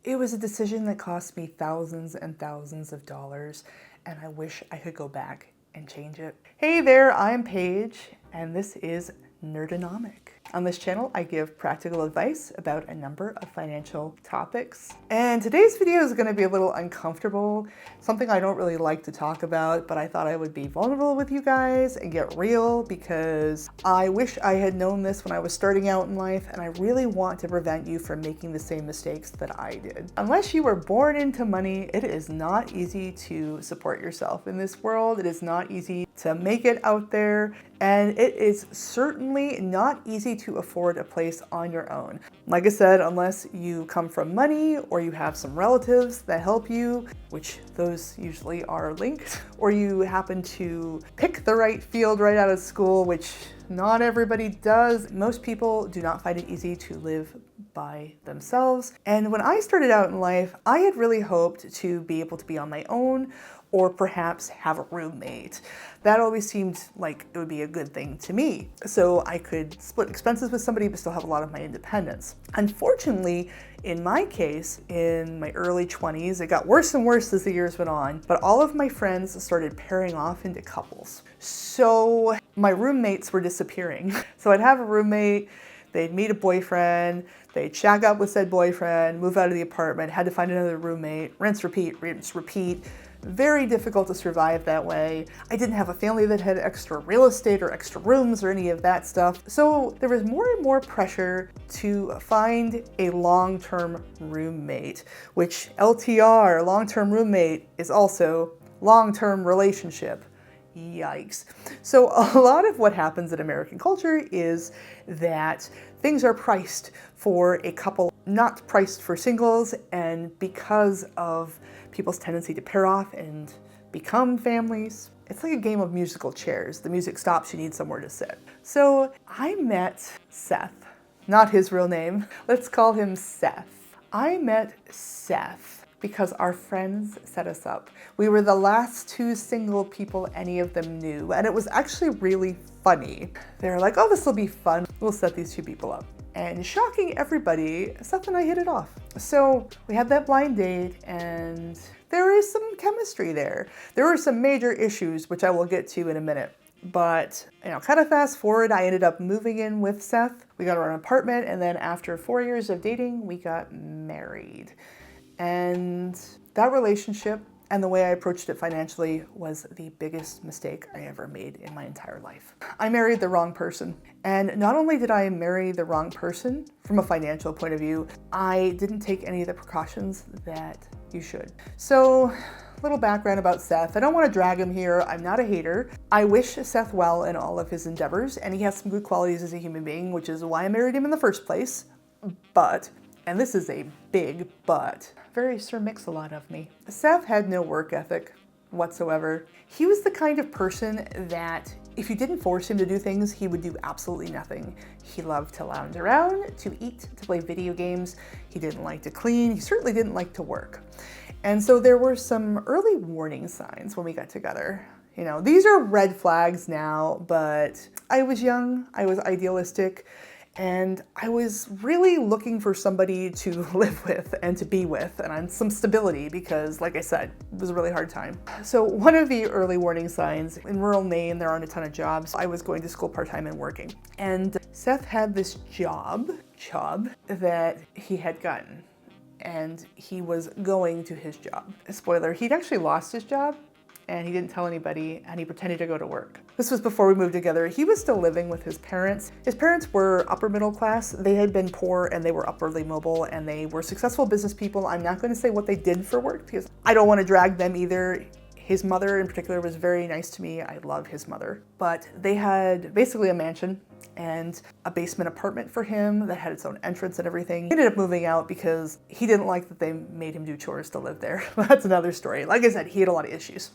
It was a decision that cost me thousands and thousands of dollars, and I wish I could go back and change it. Hey there, I'm Paige, and this is Nerdonomic. On this channel, I give practical advice about a number of financial topics. And today's video is going to be a little uncomfortable, something I don't really like to talk about, but I thought I would be vulnerable with you guys and get real because I wish I had known this when I was starting out in life, and I really want to prevent you from making the same mistakes that I did. Unless you were born into money, it is not easy to support yourself in this world. It is not easy to make it out there, and it is certainly not easy to afford a place on your own. Like I said, unless you come from money or you have some relatives that help you, which those usually are linked, or you happen to pick the right field right out of school, which not everybody does. Most people do not find it easy to live by themselves. And when I started out in life, I had really hoped to be able to be on my own or perhaps have a roommate. That always seemed like it would be a good thing to me. So I could split expenses with somebody but still have a lot of my independence. Unfortunately, in my case, in my early 20s, it got worse and worse as the years went on, but all of my friends started pairing off into couples. So my roommates were disappearing. So I'd have a roommate, they'd meet a boyfriend, they'd shack up with said boyfriend, move out of the apartment, had to find another roommate, rinse, repeat, rinse, repeat. Very difficult to survive that way. I didn't have a family that had extra real estate or extra rooms or any of that stuff. So there was more and more pressure to find a long-term roommate, which LTR, long-term roommate, is also long-term relationship. Yikes. So a lot of what happens in American culture is that things are priced for a couple, not priced for singles, and because of people's tendency to pair off and become families, it's like a game of musical chairs. The music stops, you need somewhere to sit. So I met Seth, not his real name. Let's call him Seth. I met Seth because our friends set us up. We were the last two single people any of them knew, and it was actually really funny. They were like, oh, this will be fun. We'll set these two people up. And shocking everybody, Seth and I hit it off. So we had that blind date, and there is some chemistry there. There were some major issues, which I will get to in a minute. But, kind of fast forward, I ended up moving in with Seth. We got our own apartment, and then after 4 years of dating, we got married. And that relationship and the way I approached it financially was the biggest mistake I ever made in my entire life. I married the wrong person. And not only did I marry the wrong person from a financial point of view, I didn't take any of the precautions that you should. So, little background about Seth. I don't want to drag him here. I'm not a hater. I wish Seth well in all of his endeavors, and he has some good qualities as a human being, which is why I married him in the first place. But, and this is a big but, very Sir Mix-a-Lot of me, Seth had no work ethic whatsoever. He was the kind of person that if you didn't force him to do things, he would do absolutely nothing. He loved to lounge around, to eat, to play video games. He didn't like to clean. He certainly didn't like to work. And so there were some early warning signs when we got together. These are red flags now, but I was young, I was idealistic, and I was really looking for somebody to live with and to be with and on some stability because, like I said, it was a really hard time. So one of the early warning signs, in rural Maine, there aren't a ton of jobs. I was going to school part-time and working. And Seth had this job that he had gotten, and he was going to his job. Spoiler, he'd actually lost his job, and he didn't tell anybody, and he pretended to go to work. This was before we moved together. He was still living with his parents. His parents were upper middle class. They had been poor, and they were upwardly mobile, and they were successful business people. I'm not going to say what they did for work because I don't want to drag them either. His mother in particular was very nice to me. I love his mother. But they had basically a mansion and a basement apartment for him that had its own entrance and everything. He ended up moving out because he didn't like that they made him do chores to live there. That's another story. Like I said, he had a lot of issues.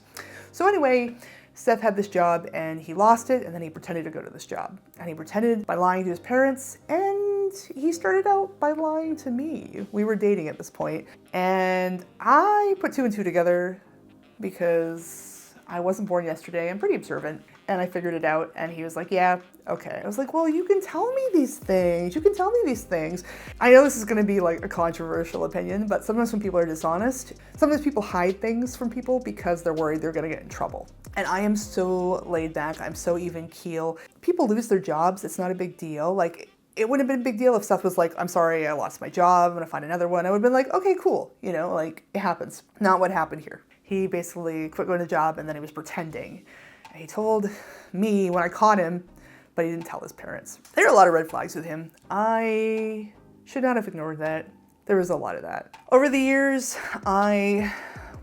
So anyway, Seth had this job and he lost it, and then he pretended to go to this job. And he pretended by lying to his parents, and he started out by lying to me. We were dating at this point, and I put two and two together because I wasn't born yesterday. I'm pretty observant. And I figured it out, and he was like, yeah, okay. I was like, well, you can tell me these things. You can tell me these things. I know this is gonna be like a controversial opinion, but sometimes when people are dishonest, sometimes people hide things from people because they're worried they're gonna get in trouble. And I am so laid back, I'm so even keel. People lose their jobs, it's not a big deal. Like, it wouldn't have been a big deal if Seth was like, I'm sorry, I lost my job, I'm gonna find another one. I would have been like, okay, cool, you know, like, it happens. Not what happened here. He basically quit going to the job, and then he was pretending. And he told me when I caught him, but he didn't tell his parents. There are a lot of red flags with him. I should not have ignored that. There was a lot of that. Over the years, I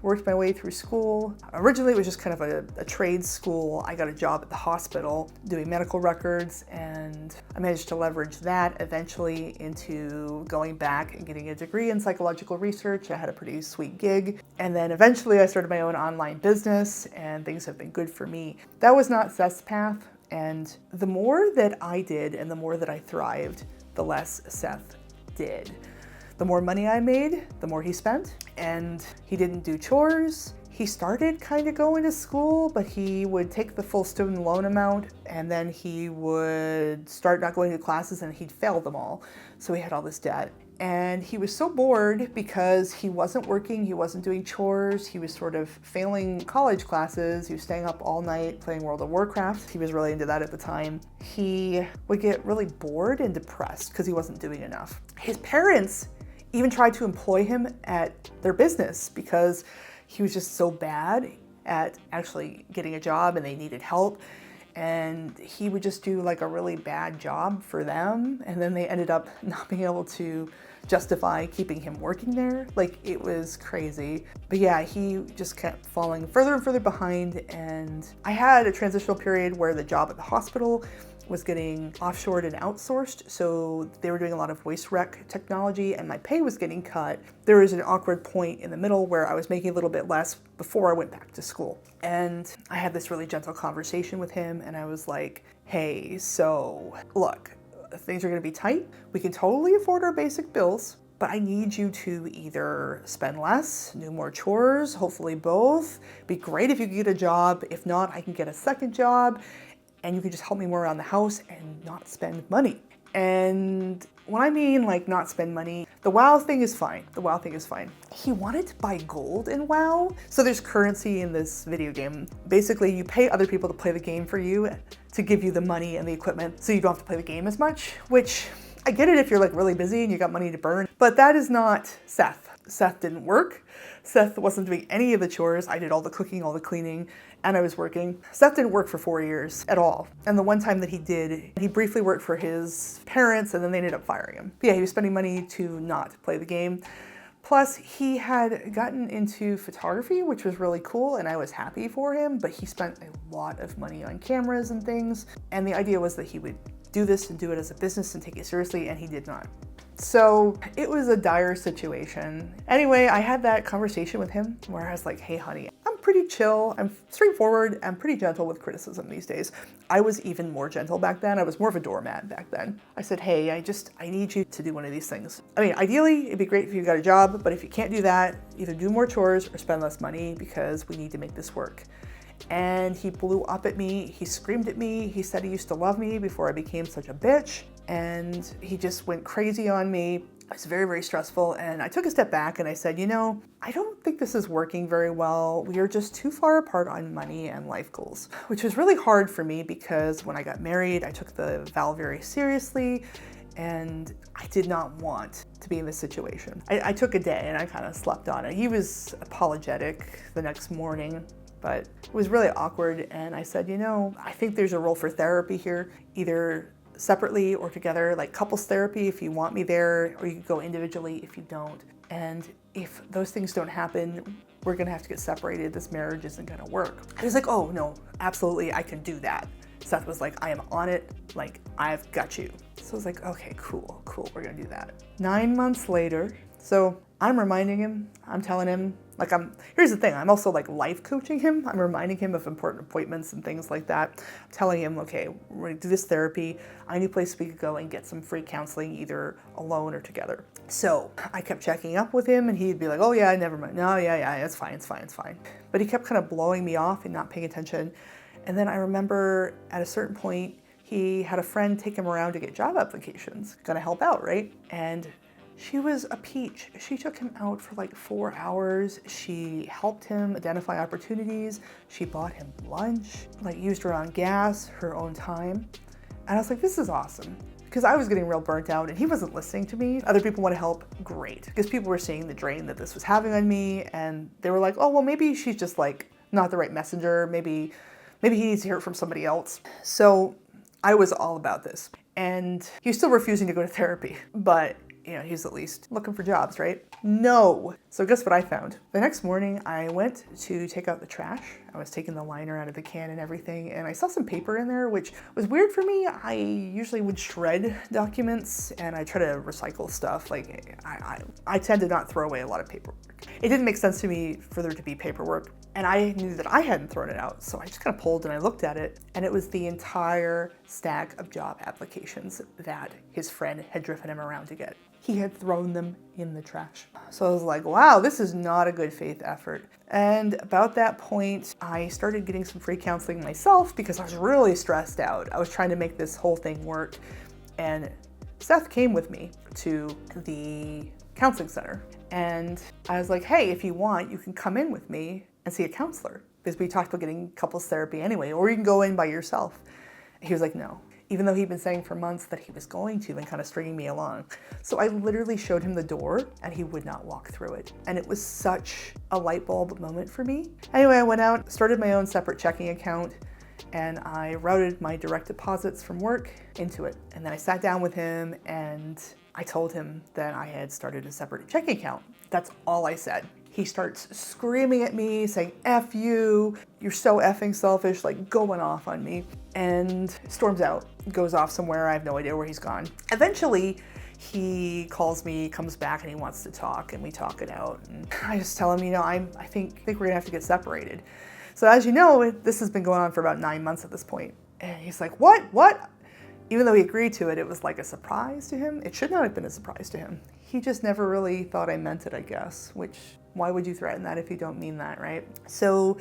worked my way through school. Originally, it was just kind of a trade school. I got a job at the hospital doing medical records, and I managed to leverage that eventually into going back and getting a degree in psychological research. I had a pretty sweet gig. And then eventually I started my own online business, and things have been good for me. That was not Seth's path. And the more that I did and the more that I thrived, the less Seth did. The more money I made, the more he spent, and he didn't do chores. He started kind of going to school, but he would take the full student loan amount, and then he would start not going to classes, and he'd fail them all. So he had all this debt. And he was so bored because he wasn't working, he wasn't doing chores, he was sort of failing college classes, he was staying up all night playing World of Warcraft. He was really into that at the time. He would get really bored and depressed because he wasn't doing enough. His parents even tried to employ him at their business because he was just so bad at actually getting a job and they needed help. And he would just do like a really bad job for them. And then they ended up not being able to justify keeping him working there. Like, it was crazy. But yeah, he just kept falling further and further behind. And I had a transitional period where the job at the hospital was getting offshored and outsourced. So they were doing a lot of voice rec technology and my pay was getting cut. There was an awkward point in the middle where I was making a little bit less before I went back to school. And I had this really gentle conversation with him and I was like, hey, so look, things are gonna be tight. We can totally afford our basic bills, but I need you to either spend less, do more chores, hopefully both. Be great if you could get a job. If not, I can get a second job and you can just help me more around the house and not spend money. And when I mean like not spend money, the WoW thing is fine. The WoW thing is fine. He wanted to buy gold in WoW. So there's currency in this video game. Basically, you pay other people to play the game for you to give you the money and the equipment so you don't have to play the game as much, which I get it if you're like really busy and you got money to burn, but that is not Seth. Seth didn't work. Seth wasn't doing any of the chores. I did all the cooking, all the cleaning, and I was working. Seth didn't work for 4 years at all. And the one time that he did, he briefly worked for his parents and then they ended up firing him. But yeah, he was spending money to not play the game. Plus, he had gotten into photography, which was really cool, and I was happy for him, but he spent a lot of money on cameras and things. And the idea was that he would do this and do it as a business and take it seriously, and he did not. So it was a dire situation. Anyway, I had that conversation with him where I was like, hey honey, I'm pretty chill, I'm straightforward, I'm pretty gentle with criticism these days. I was even more gentle back then. I was more of a doormat back then. I said, hey, I need you to do one of these things. I mean, ideally, it'd be great if you got a job, but if you can't do that, either do more chores or spend less money because we need to make this work. And he blew up at me, he screamed at me, he said he used to love me before I became such a bitch, and he just went crazy on me. It was very, very stressful, and I took a step back and I said, you know, I don't think this is working very well. We are just too far apart on money and life goals, which was really hard for me because when I got married, I took the vow very seriously, and I did not want to be in this situation. I took a day and I kind of slept on it. He was apologetic the next morning, but it was really awkward. And I said, you know, I think there's a role for therapy here, either separately or together, like couples therapy if you want me there, or you can go individually if you don't. And if those things don't happen, we're gonna have to get separated. This marriage isn't gonna work. He was like, oh no, absolutely, I can do that. Seth was like, I am on it, like I've got you. So I was like, okay, cool, we're gonna do that. 9 months later, so I'm reminding him, I'm telling him, like here's the thing, I'm also like life coaching him. I'm reminding him of important appointments and things like that. I'm telling him, okay, we're gonna do this therapy. I need a place we could go and get some free counseling, either alone or together. So I kept checking up with him and he'd be like, oh yeah, never mind. No, yeah, it's fine. But he kept kind of blowing me off and not paying attention. And then I remember at a certain point, he had a friend take him around to get job applications, gonna help out, right? And she was a peach. She took him out for like 4 hours. She helped him identify opportunities. She bought him lunch, like used her own gas, her own time. And I was like, this is awesome. Because I was getting real burnt out and he wasn't listening to me. Other people want to help, great. Because people were seeing the drain that this was having on me, and they were like, oh, well, maybe she's just like not the right messenger. Maybe he needs to hear it from somebody else. So I was all about this. And he was still refusing to go to therapy, but he's at least looking for jobs, right? No. So guess what I found? The next morning I went to take out the trash. I was taking the liner out of the can and everything, and I saw some paper in there, which was weird for me. I usually would shred documents and I try to recycle stuff. Like I tend to not throw away a lot of paperwork. It didn't make sense to me for there to be paperwork, and I knew that I hadn't thrown it out. So I just kind of pulled and I looked at it, and it was the entire stack of job applications that his friend had driven him around to get. He had thrown them in the trash. So I was like, wow, this is not a good faith effort. And about that point, I started getting some free counseling myself because I was really stressed out. I was trying to make this whole thing work. And Seth came with me to the counseling center. And I was like, hey, if you want, you can come in with me and see a counselor, because we talked about getting couples therapy anyway, or you can go in by yourself. He was like, no. Even though he'd been saying for months that he was going to and kind of stringing me along. So I literally showed him the door and he would not walk through it. And it was such a light bulb moment for me. Anyway, I went out, started my own separate checking account, and I routed my direct deposits from work into it. And then I sat down with him and I told him that I had started a separate checking account. That's all I said. He starts screaming at me, saying, F you, you're so effing selfish, like going off on me, and storms out, goes off somewhere. I have no idea where he's gone. Eventually, he calls me, comes back, and he wants to talk, and we talk it out. And I just tell him, I think we're gonna have to get separated. So as you know, this has been going on for about 9 months at this point. And he's like, what? Even though he agreed to it, it was like a surprise to him. It should not have been a surprise to him. He just never really thought I meant it, I guess, which, why would you threaten that if you don't mean that, right? So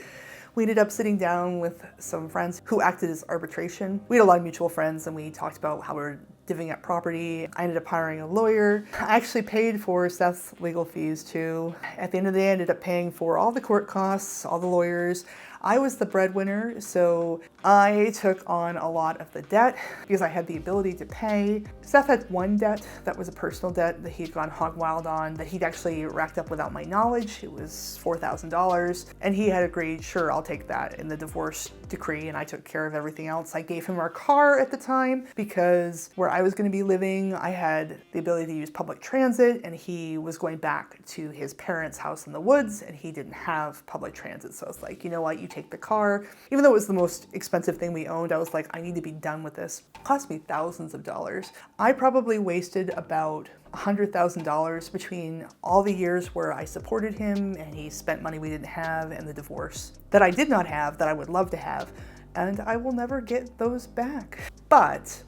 we ended up sitting down with some friends who acted as arbitration. We had a lot of mutual friends, and we talked about how we were divvying up property. I ended up hiring a lawyer. I actually paid for Seth's legal fees too. At the end of the day, I ended up paying for all the court costs, all the lawyers. I was the breadwinner, so I took on a lot of the debt because I had the ability to pay. Seth had one debt that was a personal debt that he'd gone hog wild on, that he'd actually racked up without my knowledge. It was $4,000, and he had agreed, sure, I'll take that in the divorce decree, and I took care of everything else. I gave him our car at the time because where I was going to be living, I had the ability to use public transit, and he was going back to his parents' house in the woods, and he didn't have public transit. So I was like, you know what, you take the car. Even though it was the most expensive thing we owned, I was like, I need to be done with this. It cost me thousands of dollars. I probably wasted about $100,000 between all the years where I supported him and he spent money we didn't have, and the divorce that I did not have that I would love to have, and I will never get those back. But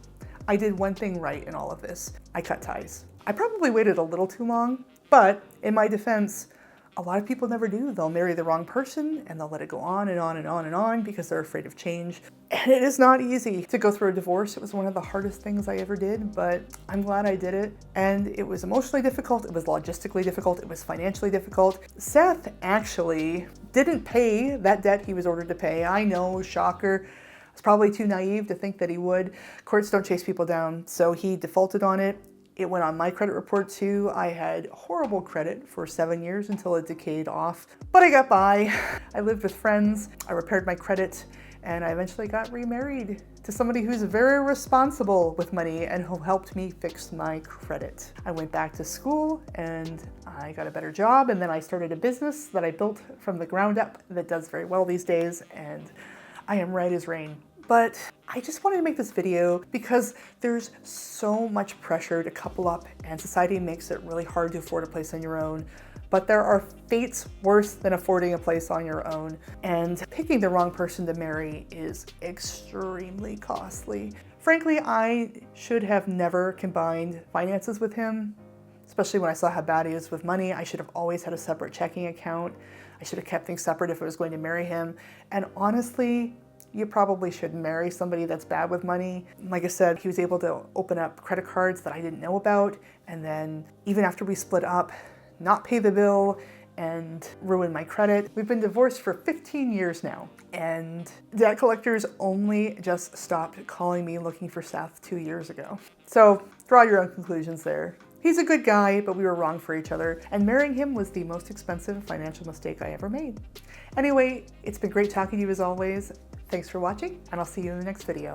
I did one thing right in all of this. I cut ties. I probably waited a little too long, but in my defense, a lot of people never do. They'll marry the wrong person and they'll let it go on and on and on and on because they're afraid of change. And it is not easy to go through a divorce. It was one of the hardest things I ever did, but I'm glad I did it. And it was emotionally difficult. It was logistically difficult. It was financially difficult. Seth actually didn't pay that debt he was ordered to pay. I know, shocker. I was probably too naive to think that he would. Courts don't chase people down. So he defaulted on it. It went on my credit report too. I had horrible credit for 7 years until it decayed off, but I got by. I lived with friends, I repaired my credit, and I eventually got remarried to somebody who's very responsible with money and who helped me fix my credit. I went back to school and I got a better job, and then I started a business that I built from the ground up that does very well these days, and I am right as rain. But I just wanted to make this video because there's so much pressure to couple up, and society makes it really hard to afford a place on your own. But there are fates worse than affording a place on your own, and picking the wrong person to marry is extremely costly. Frankly, I should have never combined finances with him, especially when I saw how bad he is with money. I should have always had a separate checking account. I should have kept things separate if I was going to marry him. And honestly, you probably shouldn't marry somebody that's bad with money. Like I said, he was able to open up credit cards that I didn't know about, and then even after we split up, not pay the bill and ruin my credit. We've been divorced for 15 years now, and debt collectors only just stopped calling me looking for stuff 2 years ago. So draw your own conclusions there. He's a good guy, but we were wrong for each other, and marrying him was the most expensive financial mistake I ever made. Anyway, it's been great talking to you as always. Thanks for watching, and I'll see you in the next video.